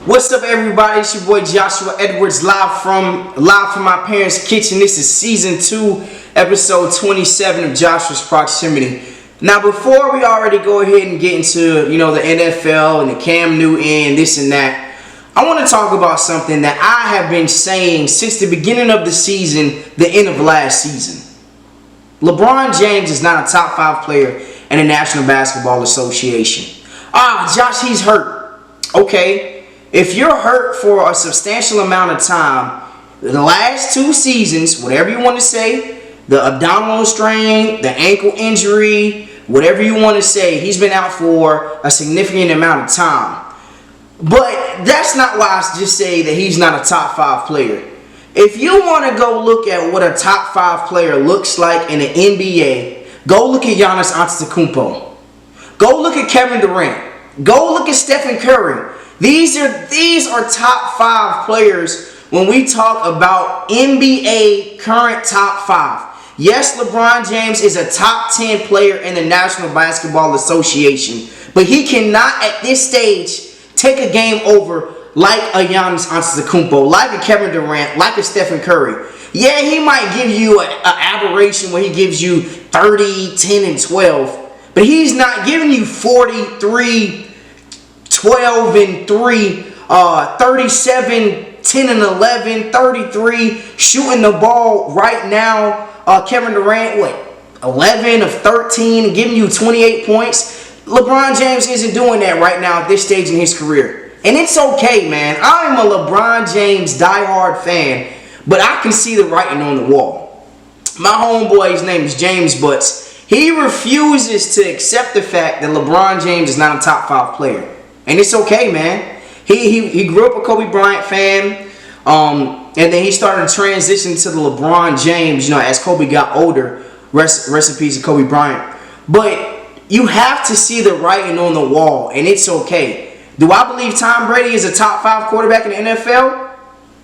What's up, everybody? It's your boy Joshua Edwards, live from my parents' kitchen. This is season 2, episode 27 of Joshua's Proximity. Now, before we already go ahead and get into the NFL and the Cam Newton and this and that, I want to talk about something that I have been saying since the beginning of the season, the end of last season. LeBron James is not a top 5 player in the National Basketball Association. Josh, he's hurt. Okay. If you're hurt for a substantial amount of time, the last 2 seasons, whatever you want to say, the abdominal strain, the ankle injury, whatever you want to say, he's been out for a significant amount of time. But that's not why I just say that he's not a top 5 player. If you want to go look at what a top 5 player looks like in the NBA, go look at Giannis Antetokounmpo. Go look at Kevin Durant. Go look at Stephen Curry. These are top 5 players when we talk about NBA current top 5. Yes, LeBron James is a top 10 player in the National Basketball Association, but he cannot at this stage take a game over like a Giannis Antetokounmpo, like a Kevin Durant, like a Stephen Curry. Yeah, he might give you an aberration where he gives you 30, 10, and 12, but he's not giving you 43, 12 and 3, 37, 10 and 11, 33, shooting the ball right now. Kevin Durant, 11 of 13, and giving you 28 points. LeBron James isn't doing that right now at this stage in his career. And it's okay, man. I'm a LeBron James diehard fan, but I can see the writing on the wall. My homeboy's name is James Butts. He refuses to accept the fact that LeBron James is not a top 5 player. And it's okay, man. He grew up a Kobe Bryant fan, and then he started to transition to the LeBron James, as Kobe got older. Recipes of Kobe Bryant. But you have to see the writing on the wall, and it's okay. Do I believe Tom Brady is a top 5 quarterback in the NFL?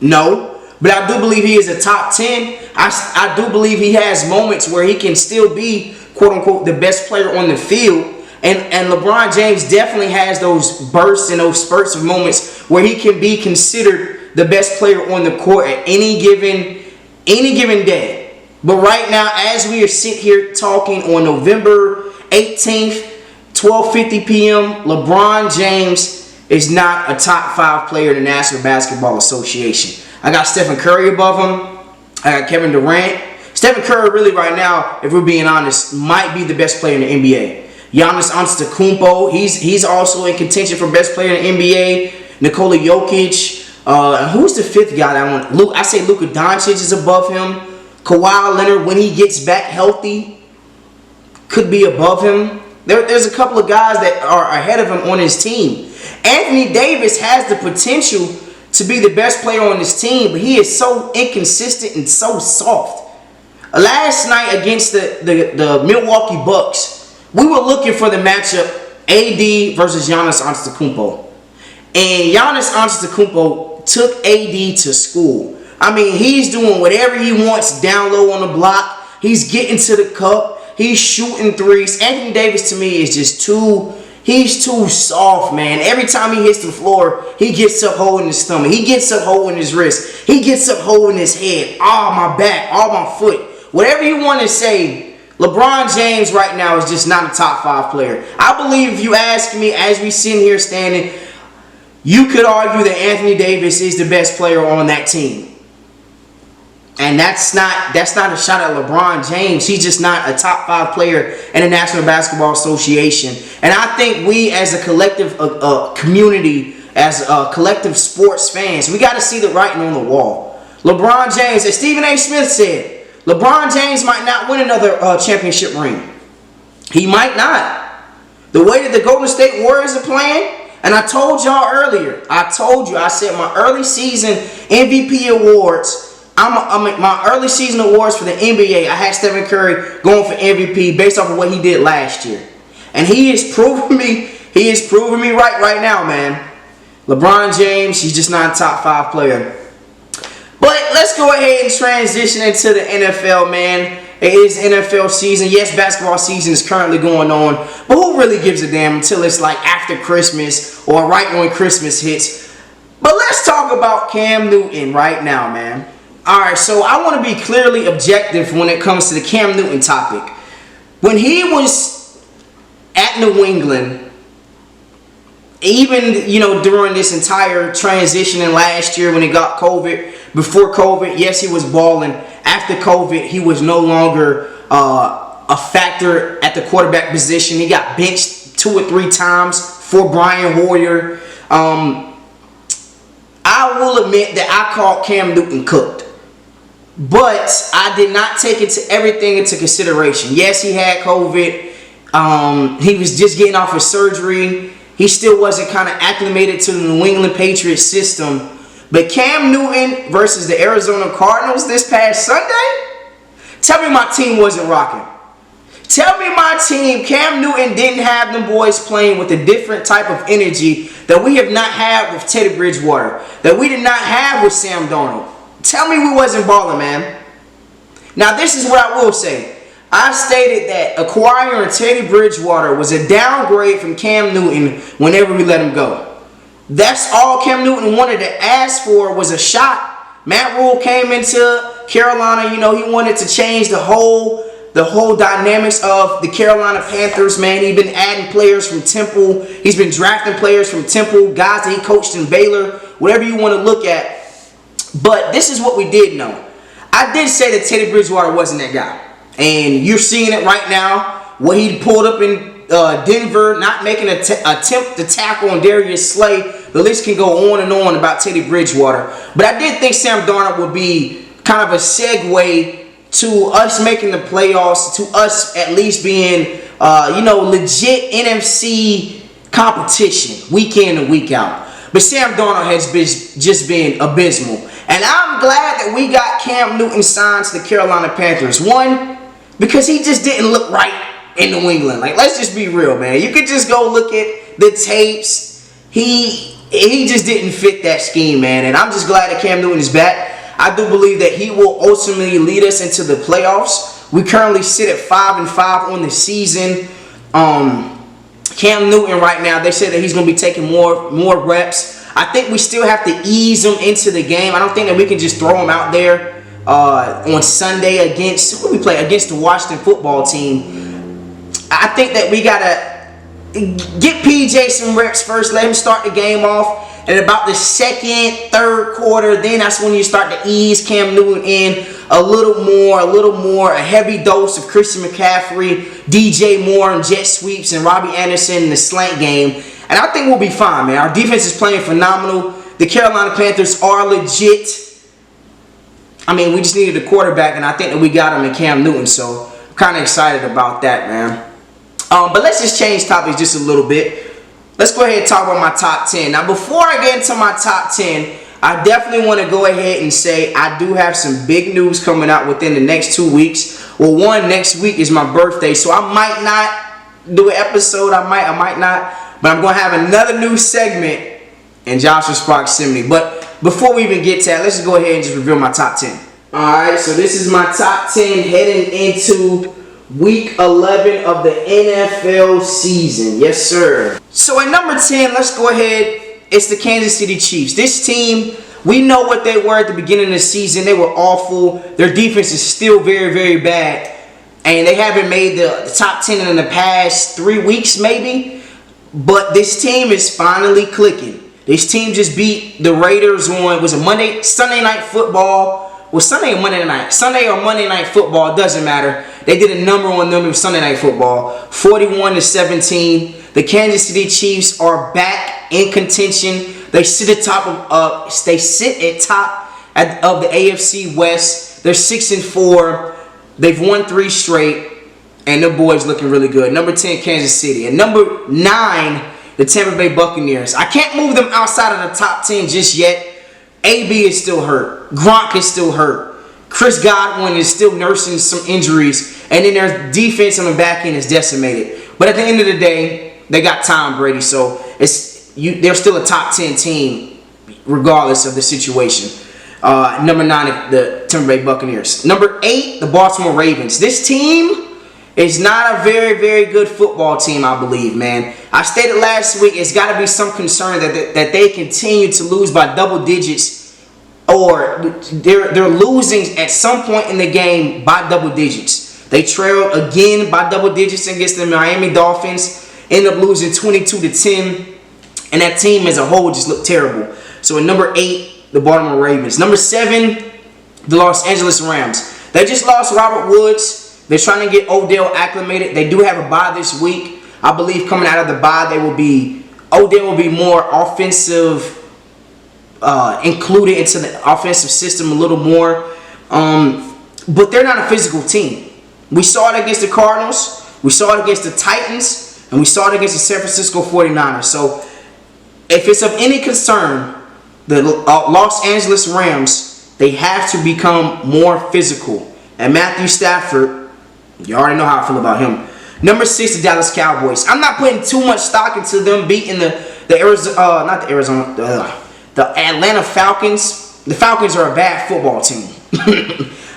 No. But I do believe he is a top 10. I do believe he has moments where he can still be, quote-unquote, the best player on the field. And LeBron James definitely has those bursts and those spurts of moments where he can be considered the best player on the court at any given day. But right now, as we are sitting here talking on November 18th, 12:50 p.m., LeBron James is not a top 5 player in the National Basketball Association. I got Stephen Curry above him. I got Kevin Durant. Stephen Curry really right now, if we're being honest, might be the best player in the NBA. Giannis Antetokounmpo, he's also in contention for best player in the NBA. Nikola Jokic. Who's the 5th guy that I want? I say Luka Doncic is above him. Kawhi Leonard, when he gets back healthy, could be above him. There's a couple of guys that are ahead of him on his team. Anthony Davis has the potential to be the best player on his team, but he is so inconsistent and so soft. Last night against the Milwaukee Bucks, we were looking for the matchup AD versus Giannis Antetokounmpo. And Giannis Antetokounmpo took AD to school. I mean, he's doing whatever he wants down low on the block. He's getting to the cup. He's shooting threes. Anthony Davis, to me, is just he's too soft, man. Every time he hits the floor, he gets up holding his stomach. He gets up holding his wrist. He gets up holding his head. My back, my foot. Whatever you want to say, LeBron James right now is just not a top 5 player. I believe if you ask me as we sit here standing, you could argue that Anthony Davis is the best player on that team. And that's not a shot at LeBron James. He's just not a top 5 player in the National Basketball Association. And I think we as a collective community, as collective sports fans, we got to see the writing on the wall. LeBron James, as Stephen A. Smith said, LeBron James might not win another championship ring. He might not. The way that the Golden State Warriors are playing, and I told y'all earlier, I said my early season MVP awards, my early season awards for the NBA, I had Stephen Curry going for MVP based off of what he did last year. And he is proving me right now, man. LeBron James, he's just not a top 5 player. But let's go ahead and transition into the NFL, man. It is NFL season. Yes, basketball season is currently going on. But who really gives a damn until it's like after Christmas or right when Christmas hits? But let's talk about Cam Newton right now, man. Alright, so I want to be clearly objective when it comes to the Cam Newton topic. When he was at New England, even, during this entire transition in last year when he got COVID, before COVID, yes, he was balling. After COVID, he was no longer a factor at the quarterback position. He got benched 2 or 3 times for Brian Hoyer. I will admit that I called Cam Newton cooked. But I did not take everything into consideration. Yes, he had COVID. He was just getting off his surgery. He still wasn't kind of acclimated to the New England Patriots system. But Cam Newton versus the Arizona Cardinals this past Sunday? Tell me my team wasn't rocking. Tell me my team, Cam Newton, didn't have them boys playing with a different type of energy that we have not had with Teddy Bridgewater, that we did not have with Sam Darnold. Tell me we wasn't balling, man. Now, this is what I will say. I stated that acquiring Teddy Bridgewater was a downgrade from Cam Newton whenever we let him go. That's all Cam Newton wanted to ask for was a shot. Matt Rule came into Carolina. He wanted to change the whole dynamics of the Carolina Panthers, man. He's been adding players from Temple. He's been drafting players from Temple, guys that he coached in Baylor, whatever you want to look at. But this is what we did know. I did say that Teddy Bridgewater wasn't that guy. And you're seeing it right now. What he pulled up in Denver, not making an attempt to tackle on Darius Slay. The list can go on and on about Teddy Bridgewater. But I did think Sam Darnold would be kind of a segue to us making the playoffs, to us at least being, legit NFC competition week in and week out. But Sam Darnold has just been abysmal. And I'm glad that we got Cam Newton signed to the Carolina Panthers. One, because he just didn't look right in New England. Like, let's just be real, man. You could just go look at the tapes. He just didn't fit that scheme, man. And I'm just glad that Cam Newton is back. I do believe that he will ultimately lead us into the playoffs. We currently sit at 5-5 on the season. Cam Newton right now, they said that he's going to be taking more reps. I think we still have to ease him into the game. I don't think that we can just throw him out there on Sunday against the Washington football team. I think that we got to get PJ some reps first. Let him start the game off. And about the second, third quarter, then that's when you start to ease Cam Newton in a little more, a heavy dose of Christian McCaffrey, DJ Moore and jet sweeps, and Robbie Anderson in the slant game. And I think we'll be fine, man. Our defense is playing phenomenal. The Carolina Panthers are legit. I mean, we just needed a quarterback, and I think that we got him in Cam Newton. So I'm kind of excited about that, man. But let's just change topics just a little bit. Let's go ahead and talk about my top 10. Now, before I get into my top 10, I definitely want to go ahead and say I do have some big news coming out within the next 2 weeks. Well, next week is my birthday, so I might not do an episode. I might not. But I'm going to have another new segment in Joshua's Proximity. But before we even get to that, let's just go ahead and just reveal my top 10. Alright, so this is my top 10 heading into Week 11 of the NFL season. Yes, sir. So at number 10, let's go ahead. It's the Kansas City Chiefs. This team, we know what they were at the beginning of the season. They were awful. Their defense is still very, very bad. And they haven't made the top 10 in the past 3 weeks, maybe. But this team is finally clicking. This team just beat the Raiders on, was it Sunday Night Football? Well, Sunday or Monday night. Sunday or Monday Night Football, it doesn't matter. They did a number on them. It was Sunday Night Football. 41-17. The Kansas City Chiefs are back in contention. They sit at top of the AFC West. They're 6-4. They've won 3 straight, and their boys looking really good. Number 10, Kansas City, and number 9, the Tampa Bay Buccaneers. I can't move them outside of the top 10 just yet. AB is still hurt. Gronk is still hurt. Chris Godwin is still nursing some injuries. And then their defense on the back end is decimated. But at the end of the day, they got Tom Brady. So they're still a top 10 team regardless of the situation. Number 9, the Tampa Bay Buccaneers. Number 8, the Baltimore Ravens. This team It's not a very, very good football team, I believe, man. I stated last week it's got to be some concern that they continue to lose by double digits, or they're losing at some point in the game by double digits. They trailed again by double digits against the Miami Dolphins, end up losing 22-10, and that team as a whole just looked terrible. So at number 8, the Baltimore Ravens. Number 7, the Los Angeles Rams. They just lost Robert Woods. They're trying to get Odell acclimated. They do have a bye this week. I believe coming out of the bye, Odell will be more offensive, included into the offensive system a little more. But they're not a physical team. We saw it against the Cardinals. We saw it against the Titans. And we saw it against the San Francisco 49ers. So if it's of any concern, the Los Angeles Rams, they have to become more physical. And Matthew Stafford, you already know how I feel about him. Number 6, the Dallas Cowboys. I'm not putting too much stock into them beating the Atlanta Falcons. The Falcons are a bad football team.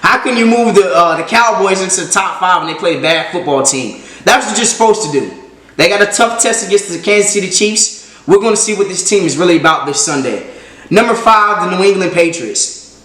How can you move the Cowboys into the top 5 when they play a bad football team? That's what you're supposed to do. They got a tough test against the Kansas City Chiefs. We're going to see what this team is really about this Sunday. Number 5, the New England Patriots.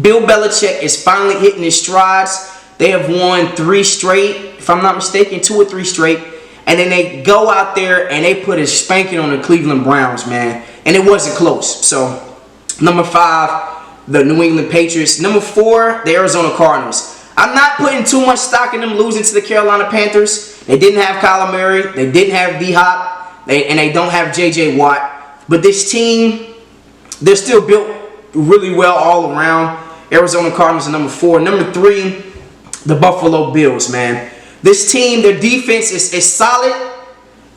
Bill Belichick is finally hitting his strides. They have won 3 straight, if I'm not mistaken, 2 or 3 straight. And then they go out there and they put a spanking on the Cleveland Browns, man. And it wasn't close. So, number 5, the New England Patriots. Number 4, the Arizona Cardinals. I'm not putting too much stock in them losing to the Carolina Panthers. They didn't have Kyler Murray. They didn't have D-Hop. And they don't have J.J. Watt. But this team, they're still built really well all around. Arizona Cardinals are number 4. Number 3, the Buffalo Bills, man. This team, their defense is solid,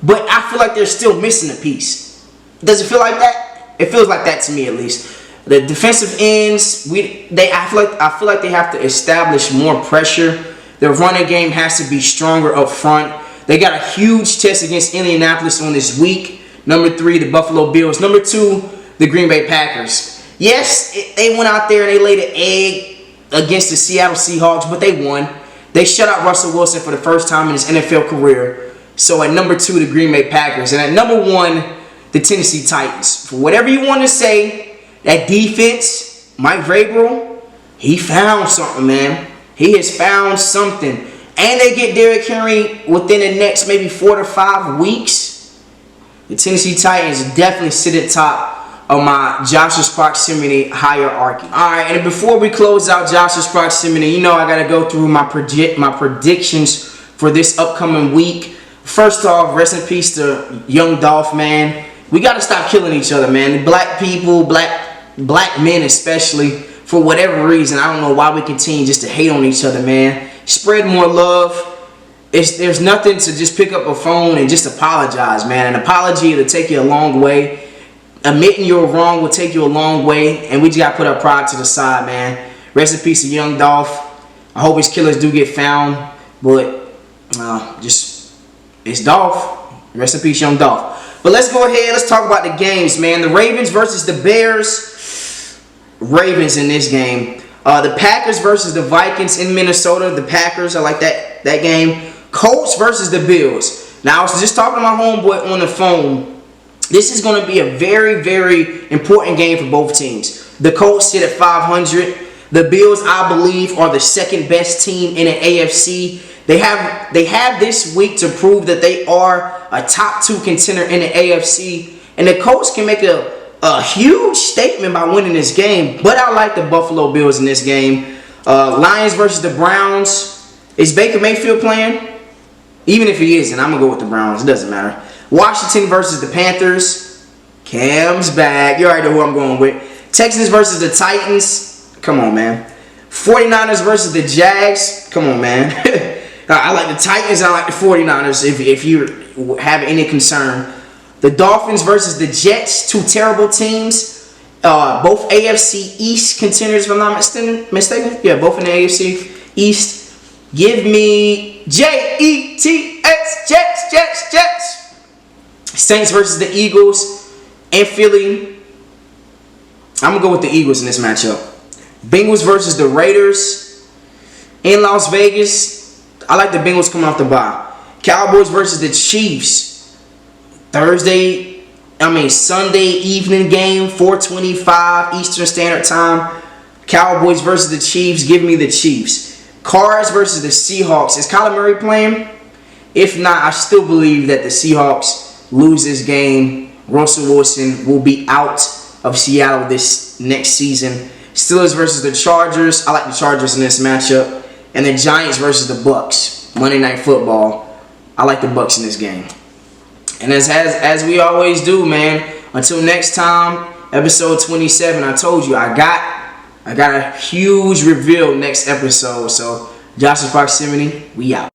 but I feel like they're still missing a piece. Does it feel like that? It feels like that to me, at least. The defensive ends, I feel like they have to establish more pressure. Their running game has to be stronger up front. They got a huge test against Indianapolis on this week. Number 3, the Buffalo Bills. Number 2, the Green Bay Packers. Yes, they went out there and they laid an egg against the Seattle Seahawks, but they won. They shut out Russell Wilson for the first time in his NFL career. So at number 2, the Green Bay Packers. And at number 1, the Tennessee Titans. For whatever you want to say, that defense, Mike Vrabel, he found something, man. He has found something. And they get Derrick Henry within the next maybe 4 to 5 weeks. The Tennessee Titans definitely sit at top of my Joshua's Proximity hierarchy. Alright, and before we close out Joshua's Proximity, you know I gotta go through my predictions for this upcoming week. First off, rest in peace to Young Dolph, man. We gotta stop killing each other, man. Black people, black men especially, for whatever reason. I don't know why we continue just to hate on each other, man. Spread more love. There's nothing to just pick up a phone and just apologize, man. An apology will take you a long way. Admitting you're wrong will take you a long way, and we just gotta put our pride to the side, man. Rest in peace to Young Dolph. I hope his killers do get found, but it's Dolph. Rest in peace, Young Dolph. But let's go ahead. Let's talk about the games, man. The Ravens versus the Bears. Ravens in this game. The Packers versus the Vikings in Minnesota. The Packers, I like that game. Colts versus the Bills. Now I was just talking to my homeboy on the phone. This is going to be a very, very important game for both teams. The Colts sit at 500. The Bills, I believe, are the second best team in the AFC. They have this week to prove that they are a top 2 contender in the AFC. And the Colts can make a huge statement by winning this game. But I like the Buffalo Bills in this game. Lions versus the Browns. Is Baker Mayfield playing? Even if he isn't, I'm going to go with the Browns. It doesn't matter. Washington versus the Panthers. Cam's back. You already know who I'm going with. Texans versus the Titans. Come on, man. 49ers versus the Jags. Come on, man. I like the Titans. I like the 49ers if you have any concern. The Dolphins versus the Jets. 2 terrible teams. Both AFC East contenders, if I'm not mistaken. Yeah, both in the AFC East. Give me Jets. Jets. Saints versus the Eagles and Philly. I'm going to go with the Eagles in this matchup. Bengals versus the Raiders in Las Vegas. I like the Bengals coming off the bye. Cowboys versus the Chiefs. Sunday evening game, 4:25 Eastern Standard Time. Cowboys versus the Chiefs. Give me the Chiefs. Cards versus the Seahawks. Is Kyler Murray playing? If not, I still believe that the Seahawks lose this game. Russell Wilson will be out of Seattle this next season. Steelers versus the Chargers. I like the Chargers in this matchup. And the Giants versus the Bucks. Monday Night Football. I like the Bucks in this game. And as we always do, man. Until next time, episode 27. I told you I got a huge reveal next episode. So, Josh's Proximity, we out.